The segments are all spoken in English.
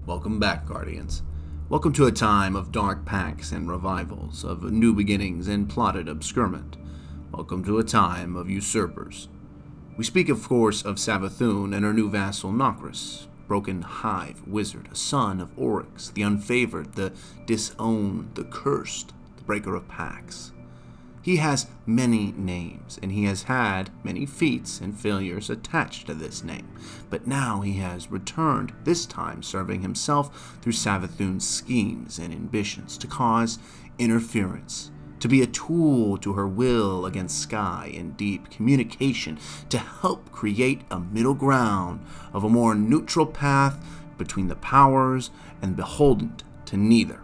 Welcome back, Guardians. Welcome to a time of dark pacts and revivals, of new beginnings and plotted obscurement. Welcome to a time of usurpers. We speak, of course, of Savathun and her new vassal Nokris, broken hive wizard, a son of Oryx, the unfavored, the disowned, the cursed, the breaker of pacts. He has many names, and he has had many feats and failures attached to this name, but now he has returned, this time serving himself through Savathun's schemes and ambitions to cause interference, to be a tool to her will against sky and deep communication, to help create a middle ground of a more neutral path between the powers and beholden to neither.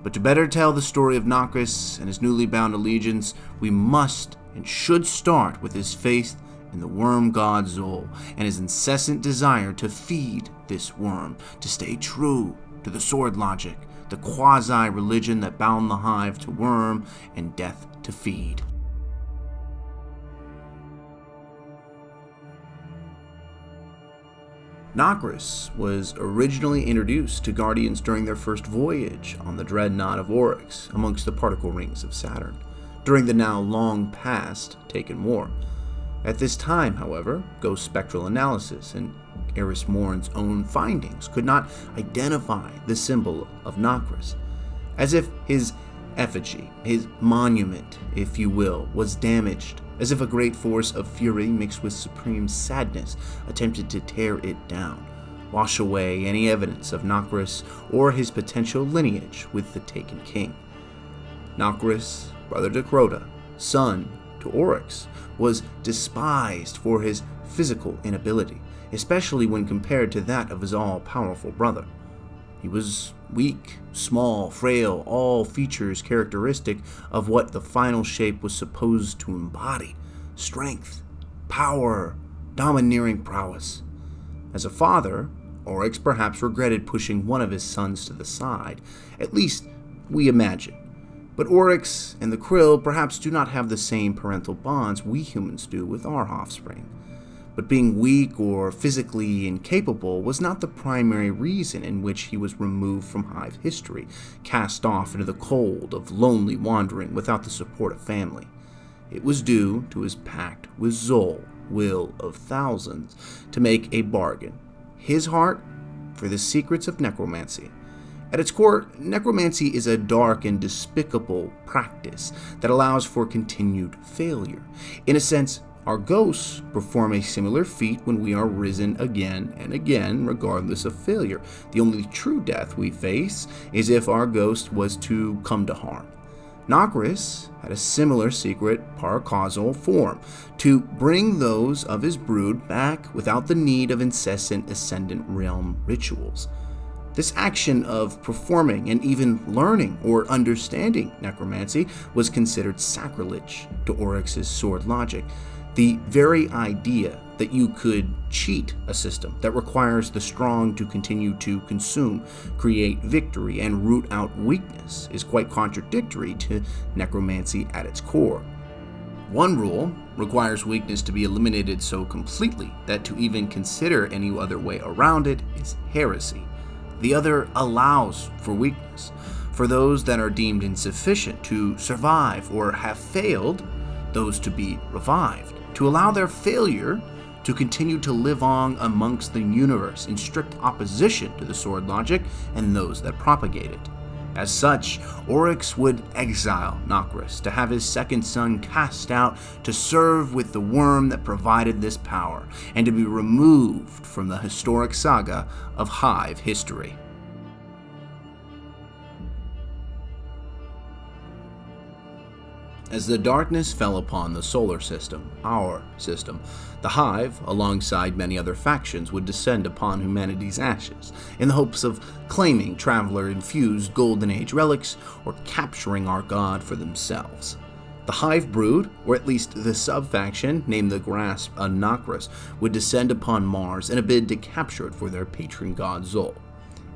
But to better tell the story of Nokris and his newly bound allegiance, we must and should start with his faith in the worm god Zol and his incessant desire to feed this worm, to stay true to the sword logic, the quasi-religion that bound the hive to worm and death to feed. Nokris was originally introduced to Guardians during their first voyage on the dreadnought of Oryx amongst the particle rings of Saturn, during the now long past Taken War. At this time, however, Ghost spectral analysis and Eris Morn's own findings could not identify the symbol of Nokris, as if his effigy, his monument, if you will, was damaged, as if a great force of fury mixed with supreme sadness attempted to tear it down, wash away any evidence of Nokris or his potential lineage with the Taken King. Nokris, brother to Crota, son to Oryx, was despised for his physical inability, especially when compared to that of his all-powerful brother. He was weak, small, frail, all features characteristic of what the final shape was supposed to embody: strength, power, domineering prowess. As a father, Oryx perhaps regretted pushing one of his sons to the side, at least we imagine. But Oryx and the Krill perhaps do not have the same parental bonds we humans do with our offspring. But being weak or physically incapable was not the primary reason in which he was removed from hive history, cast off into the cold of lonely wandering without the support of family. It was due to his pact with Zol, will of thousands, to make a bargain, his heart for the secrets of necromancy. At its core, necromancy is a dark and despicable practice that allows for continued failure. In a sense, our ghosts perform a similar feat when we are risen again and again, regardless of failure. The only true death we face is if our ghost was to come to harm. Nokris had a similar secret paracausal form, to bring those of his brood back without the need of incessant ascendant realm rituals. This action of performing and even learning or understanding necromancy was considered sacrilege to Oryx's sword logic. The very idea that you could cheat a system that requires the strong to continue to consume, create victory, and root out weakness is quite contradictory to necromancy at its core. One rule requires weakness to be eliminated so completely that to even consider any other way around it is heresy. The other allows for weakness, for those that are deemed insufficient to survive or have failed, those to be revived, to allow their failure to continue to live on amongst the universe in strict opposition to the sword logic and those that propagate it. As such, Oryx would exile Nokris to have his second son cast out to serve with the worm that provided this power, and to be removed from the historic saga of hive history. As the darkness fell upon the solar system, our system, the Hive, alongside many other factions, would descend upon humanity's ashes in the hopes of claiming Traveler-infused Golden Age relics or capturing our god for themselves. The Hive brood, or at least the sub-faction named the Grasp of Nokris, would descend upon Mars in a bid to capture it for their patron god Zol.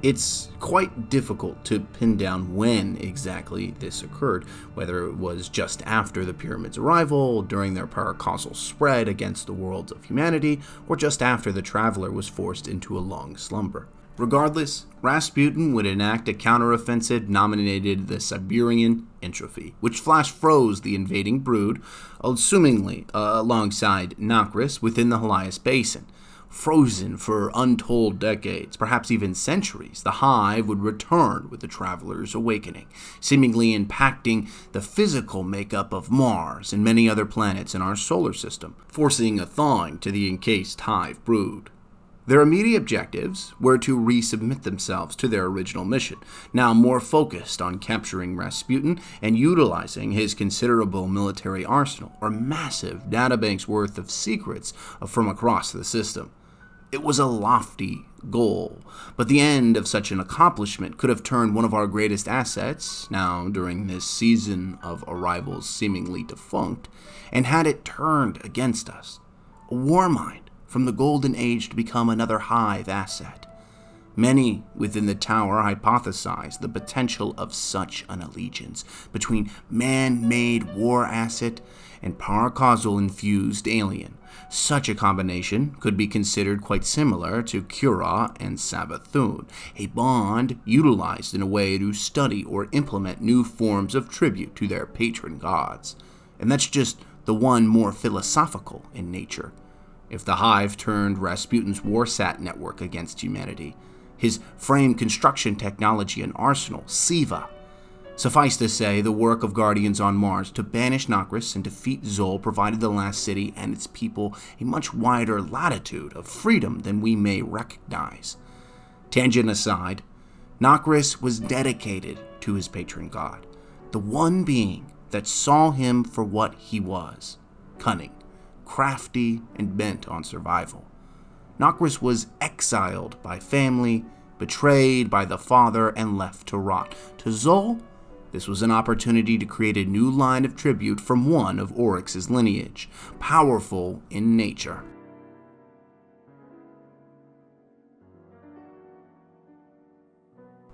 It's quite difficult to pin down when exactly this occurred, whether it was just after the pyramids' arrival, during their paracausal spread against the worlds of humanity, or just after the Traveler was forced into a long slumber. Regardless, Rasputin would enact a counteroffensive denominated the Siberian Entropy, which flash froze the invading brood, assumingly alongside Nokris within the Himalayas Basin. Frozen for untold decades, perhaps even centuries, the hive would return with the traveler's awakening, seemingly impacting the physical makeup of Mars and many other planets in our solar system, forcing a thawing to the encased hive brood. Their immediate objectives were to resubmit themselves to their original mission, now more focused on capturing Rasputin and utilizing his considerable military arsenal, or massive databanks worth of secrets from across the system. It was a lofty goal, but the end of such an accomplishment could have turned one of our greatest assets, now during this season of arrivals seemingly defunct, and had it turned against us. A war mind from the Golden Age to become another hive asset. Many within the tower hypothesized the potential of such an allegiance between man-made war asset and paracausal-infused alien. Such a combination could be considered quite similar to Cura and Savathun, a bond utilized in a way to study or implement new forms of tribute to their patron gods. And that's just the one more philosophical in nature. If the hive turned Rasputin's warsat network against humanity, his frame construction technology and arsenal, Siva. Suffice to say, the work of Guardians on Mars to banish Nokris and defeat Xol provided the last city and its people a much wider latitude of freedom than we may recognize. Tangent aside, Nokris was dedicated to his patron god, the one being that saw him for what he was, cunning, crafty, and bent on survival. Nokris was exiled by family, betrayed by the father, and left to rot. To Xol, this was an opportunity to create a new line of tribute from one of Oryx's lineage, powerful in nature.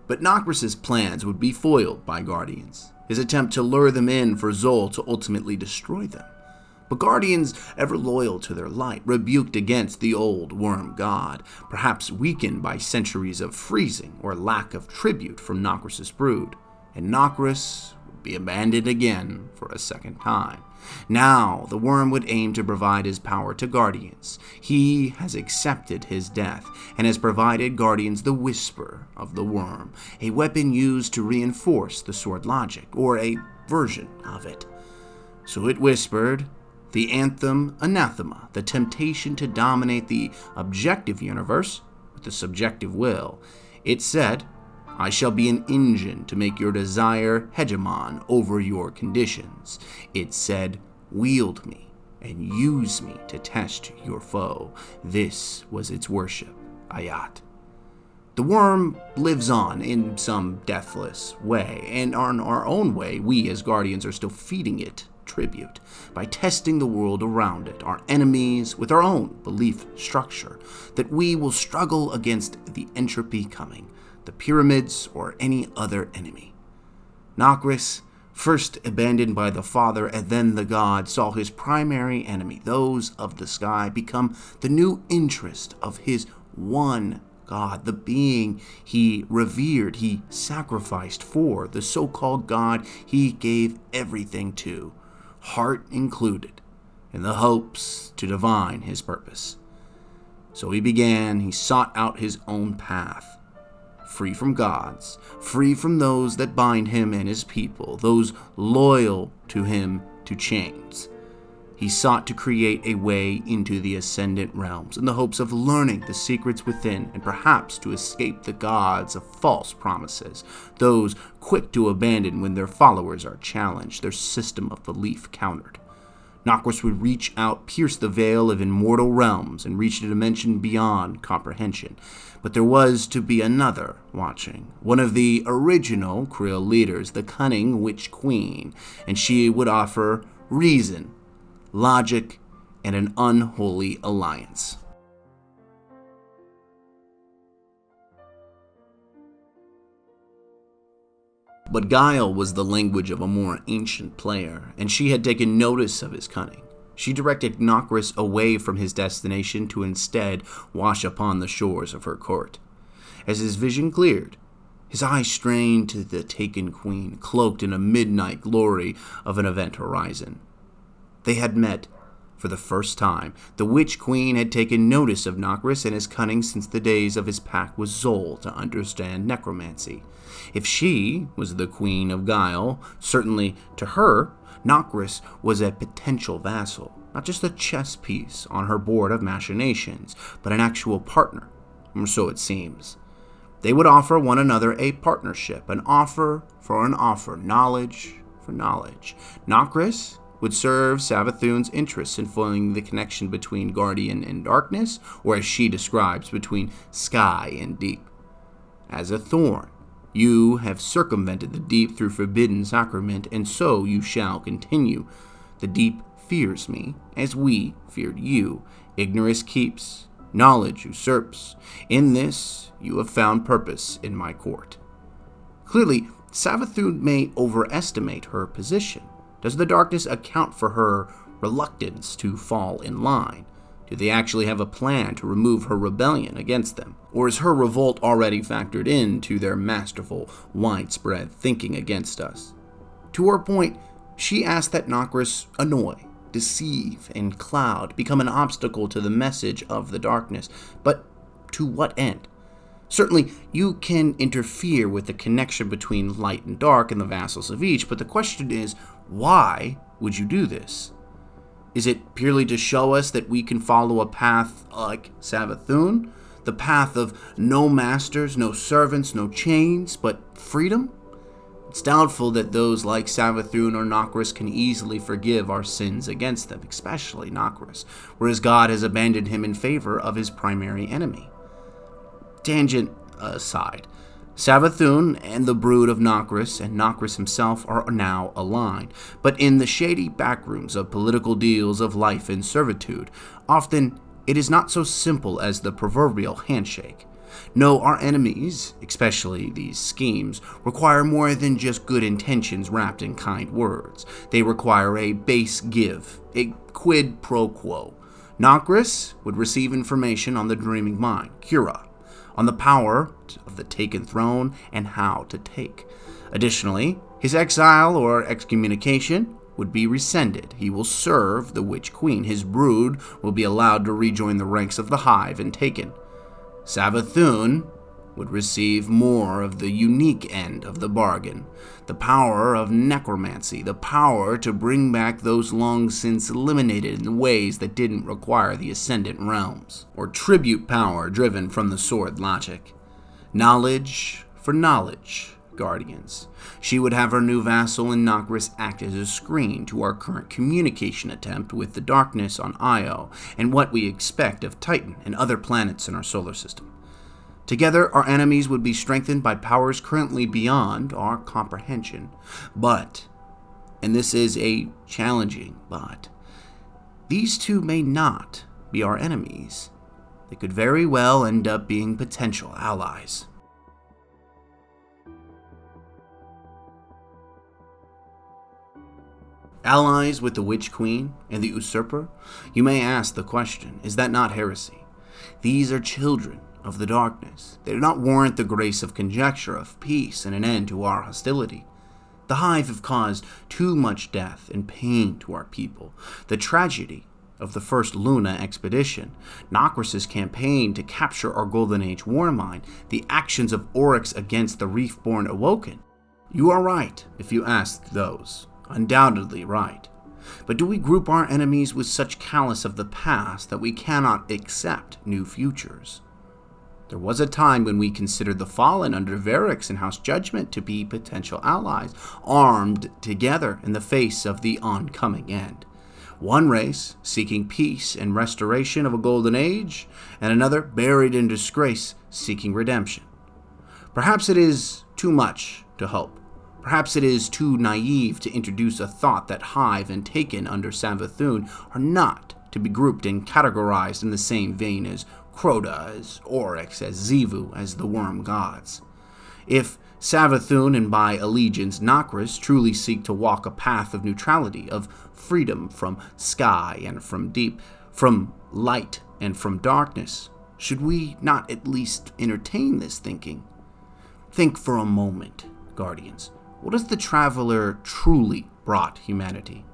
But Nokris's plans would be foiled by Guardians, his attempt to lure them in for Xol to ultimately destroy them. But Guardians, ever loyal to their light, rebuked against the old worm god, perhaps weakened by centuries of freezing or lack of tribute from Nokris' brood. And Nokris would be abandoned again for a second time. Now, the worm would aim to provide his power to Guardians. He has accepted his death and has provided Guardians the Whisper of the Worm, a weapon used to reinforce the sword logic, or a version of it. So it whispered the anthem anathema, the temptation to dominate the objective universe with the subjective will. It said, I shall be an engine to make your desire hegemon over your conditions. It said, wield me and use me to test your foe. This was its worship, Ayat. The worm lives on in some deathless way, and in our own way, we as Guardians are still feeding it tribute by testing the world around it, our enemies, with our own belief structure, that we will struggle against the entropy coming, the pyramids, or any other enemy. Nokris, first abandoned by the father and then the god, saw his primary enemy, those of the sky, become the new interest of his one god, the being he revered, he sacrificed for, the so-called god he gave everything to, heart included, in the hopes to divine his purpose. So he sought out his own path, free from gods, free from those that bind him and his people, those loyal to him to chains. He sought to create a way into the ascendant realms in the hopes of learning the secrets within and perhaps to escape the gods of false promises, those quick to abandon when their followers are challenged, their system of belief countered. Nokris would reach out, pierce the veil of immortal realms, and reach a dimension beyond comprehension. But there was to be another watching, one of the original Krill leaders, the cunning Witch Queen, and she would offer reason, logic, and an unholy alliance. But guile was the language of a more ancient player, and she had taken notice of his cunning. She directed Nokris away from his destination to instead wash upon the shores of her court. As his vision cleared, his eyes strained to the taken queen, cloaked in a midnight glory of an event horizon. They had met for the first time. The Witch Queen had taken notice of Nokris and his cunning since the days of his pact with Zol to understand necromancy. If she was the Queen of Guile, certainly to her, Nokris was a potential vassal, not just a chess piece on her board of machinations, but an actual partner, or so it seems. They would offer one another a partnership, an offer for an offer, knowledge for knowledge. Nokris would serve Savathun's interests in foiling the connection between Guardian and Darkness, or as she describes, between sky and deep. As a thorn, you have circumvented the deep through forbidden sacrament, and so you shall continue. The deep fears me, as we feared you. Ignorance keeps, knowledge usurps. In this, you have found purpose in my court. Clearly, Savathun may overestimate her position. Does the darkness account for her reluctance to fall in line? Do they actually have a plan to remove her rebellion against them? Or is her revolt already factored into their masterful, widespread thinking against us? To her point, she asked that Nokris annoy, deceive, and cloud, become an obstacle to the message of the darkness. But to what end? Certainly, you can interfere with the connection between light and dark and the vassals of each, but the question is, why would you do this? Is it purely to show us that we can follow a path like Savathun? The path of no masters, no servants, no chains, but freedom? It's doubtful that those like Savathun or Nokris can easily forgive our sins against them, especially Nokris, whereas God has abandoned him in favor of his primary enemy. Tangent aside, Savathun and the brood of Nokris and Nokris himself are now aligned, but in the shady backrooms of political deals of life and servitude, often it is not so simple as the proverbial handshake. No, our enemies, especially these schemes, require more than just good intentions wrapped in kind words. They require a base give, a quid pro quo. Nokris would receive information on the dreaming mind, Cura, on the power of the taken throne and how to take. Additionally, his exile or excommunication would be rescinded. He will serve the Witch Queen. His brood will be allowed to rejoin the ranks of the Hive and taken. Savathun would receive more of the unique end of the bargain, the power of necromancy, the power to bring back those long since eliminated in ways that didn't require the Ascendant realms, or tribute power driven from the sword logic. Knowledge for knowledge, Guardians. She would have her new vassal in Nokris act as a screen to our current communication attempt with the darkness on Io, and what we expect of Titan and other planets in our solar system. Together, our enemies would be strengthened by powers currently beyond our comprehension. But, and this is a challenging but, these two may not be our enemies. They could very well end up being potential allies. Allies with the Witch Queen and the Usurper? You may ask the question, is that not heresy? These are children of the darkness. They do not warrant the grace of conjecture, of peace, and an end to our hostility. The Hive have caused too much death and pain to our people. The tragedy of the first Luna expedition, Nokris' campaign to capture our Golden Age warmind, the actions of Oryx against the Reefborn Awoken. You are right if you ask those. Undoubtedly right. But do we group our enemies with such callous of the past that we cannot accept new futures? There was a time when we considered the fallen under Varix and House Judgment to be potential allies, armed together in the face of the oncoming end. One race seeking peace and restoration of a golden age, and another buried in disgrace seeking redemption. Perhaps it is too much to hope. Perhaps it is too naive to introduce a thought that Hive and Taken under Savathun are not to be grouped and categorized in the same vein as Crota, as Oryx, as Xivu, as the Worm Gods. If Savathun and by allegiance Nokris truly seek to walk a path of neutrality, of freedom from sky and from deep, from light and from darkness, Should we not at least entertain this thinking? Think for a moment, Guardians. What has the Traveler truly brought humanity?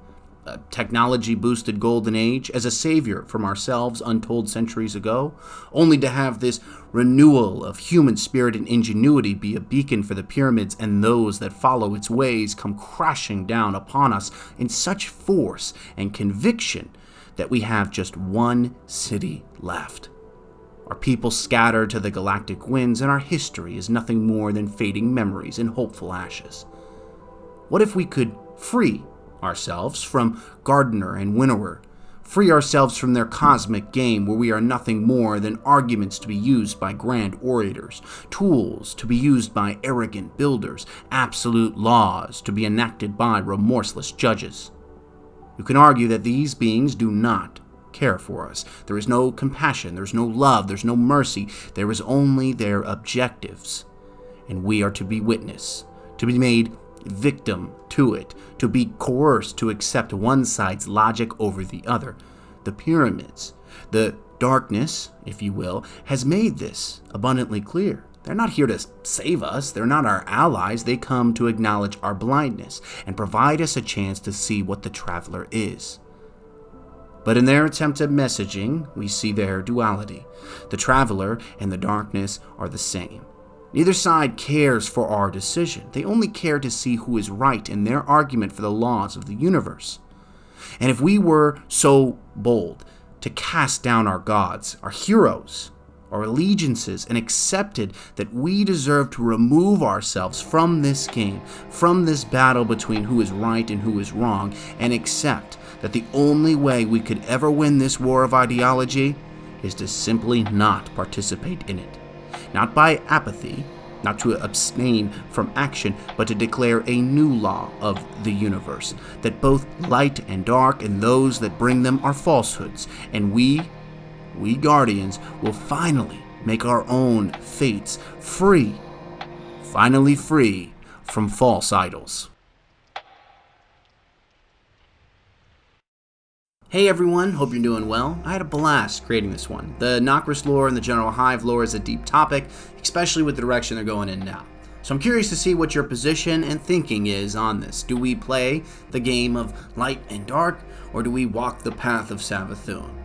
A technology-boosted golden age as a savior from ourselves untold centuries ago, only to have this renewal of human spirit and ingenuity be a beacon for the pyramids and those that follow its ways come crashing down upon us in such force and conviction that we have just one city left. Our people scattered to the galactic winds, and our history is nothing more than fading memories and hopeful ashes. What if we could free ourselves from Gardener and Winnower, free ourselves from their cosmic game where we are nothing more than arguments to be used by grand orators, tools to be used by arrogant builders, absolute laws to be enacted by remorseless judges? You can argue that these beings do not care for us. There is no compassion, there's no love, there's no mercy, there is only their objectives. And we are to be witness, to be made victim to it, to be coerced to accept one side's logic over the other. The pyramids, the darkness, if you will, has made this abundantly clear. They're not here to save us, they're not our allies, they come to acknowledge our blindness and provide us a chance to see what the Traveler is. But in their attempt at messaging, we see their duality. The Traveler and the darkness are the same. Neither side cares for our decision. They only care to see who is right in their argument for the laws of the universe. And if we were so bold to cast down our gods, our heroes, our allegiances, and accepted that we deserve to remove ourselves from this game, from this battle between who is right and who is wrong, and accept that the only way we could ever win this war of ideology is to simply not participate in it. Not by apathy, not to abstain from action, but to declare a new law of the universe, that both light and dark and those that bring them are falsehoods, and we Guardians will finally make our own fates free, finally free from false idols. Hey everyone, hope you're doing well. I had a blast creating this one. The Nokris lore and the General Hive lore is a deep topic, especially with the direction they're going in now. So I'm curious to see what your position and thinking is on this. Do we play the game of light and dark, or do we walk the path of Savathun?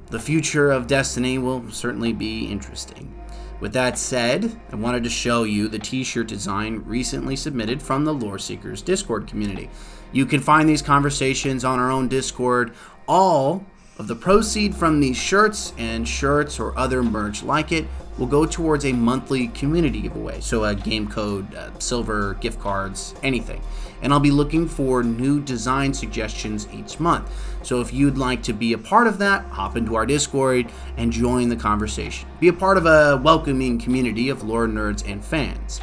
The future of Destiny will certainly be interesting. With that said, I wanted to show you the t-shirt design recently submitted from the Lore Seekers Discord community. You can find these conversations on our own Discord. All of the proceeds from these shirts and shirts or other merch like it will go towards a monthly community giveaway. So a game code, silver, gift cards, anything. And I'll be looking for new design suggestions each month. So if you'd like to be a part of that, hop into our Discord and join the conversation. Be a part of a welcoming community of lore nerds and fans.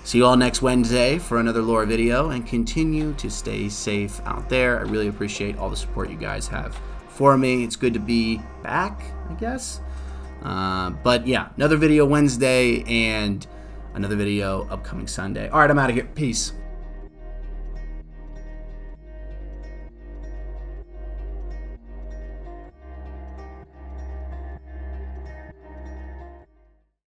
See you all next Wednesday for another lore video, and continue to stay safe out there. I really appreciate all the support you guys have for me. It's good to be back, I guess. But yeah, another video Wednesday and another video upcoming Sunday. All right, I'm out of here. Peace.